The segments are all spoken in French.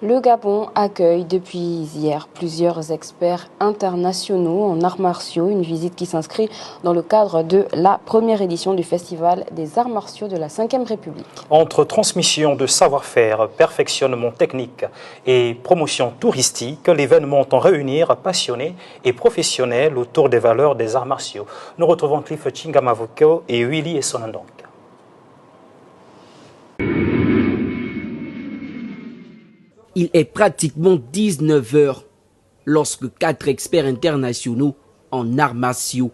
Le Gabon accueille depuis hier plusieurs experts internationaux en arts martiaux, une visite qui s'inscrit dans le cadre de la première édition du Festival des arts martiaux de la Ve République. Entre transmission de savoir-faire, perfectionnement technique et promotion touristique, l'événement entend réunir passionnés et professionnels autour des valeurs des arts martiaux. Nous retrouvons Cliff Chingamavoko et Willy Essonandong. Il est pratiquement 19 h lorsque 4 experts internationaux en arts martiaux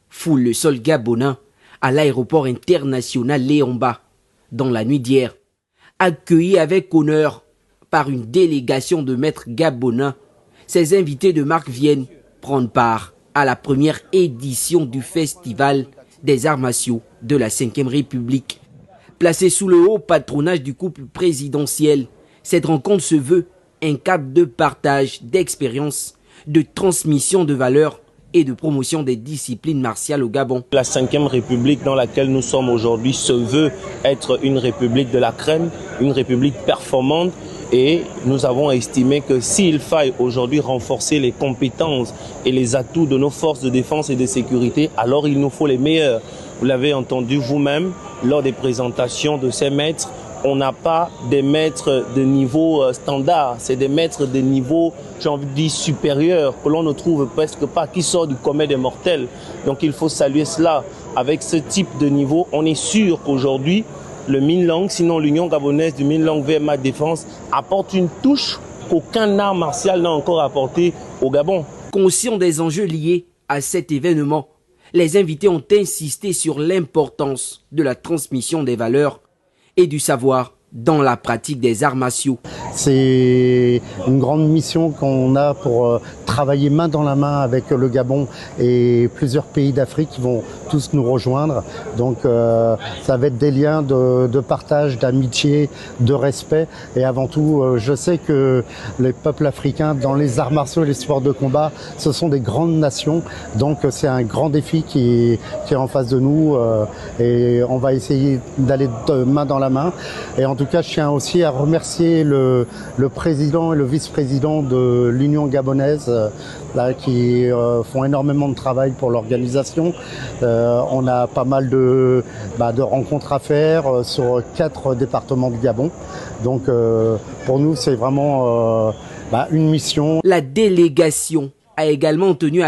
foulent le sol gabonais à l'aéroport international Léomba dans la nuit d'hier. Accueillis avec honneur par une délégation de maîtres gabonais, ces invités de marque viennent prendre part à la première édition du Festival des arts martiaux de la Ve République. Placé sous le haut patronage du couple présidentiel, cette rencontre se veut un cadre de partage d'expériences, de transmission de valeurs et de promotion des disciplines martiales au Gabon. La Ve République dans laquelle nous sommes aujourd'hui se veut être une république de la crème, une république performante, et nous avons estimé que s'il faille aujourd'hui renforcer les compétences et les atouts de nos forces de défense et de sécurité, alors il nous faut les meilleurs. Vous l'avez entendu vous-même lors des présentations de ces maîtres. On n'a pas des maîtres de niveau standard, c'est des maîtres de niveau, j'ai envie de dire, supérieur, que l'on ne trouve presque pas, qui sort du commun des mortels. Donc il faut saluer cela. Avec ce type de niveau, on est sûr qu'aujourd'hui, le Minlang, sinon l'Union gabonaise du Minlang VMA Défense, apporte une touche qu'aucun art martial n'a encore apporté au Gabon. Conscients des enjeux liés à cet événement, les invités ont insisté sur l'importance de la transmission des valeurs et du savoir dans la pratique des arts martiaux. C'est une grande mission qu'on a pour travailler main dans la main avec le Gabon et plusieurs pays d'Afrique qui vont tous nous rejoindre. Donc ça va être des liens de partage, d'amitié, de respect. Et avant tout, je sais que les peuples africains, dans les arts martiaux et les sports de combat, ce sont des grandes nations. Donc c'est un grand défi qui est en face de nous. Et on va essayer d'aller main dans la main. Et en tout cas, je tiens aussi à remercier le président et le vice-président de l'Union gabonaise qui font énormément de travail pour l'organisation. On a pas mal de rencontres à faire sur 4 départements du Gabon. Donc pour nous, c'est vraiment une mission. La délégation a également tenu à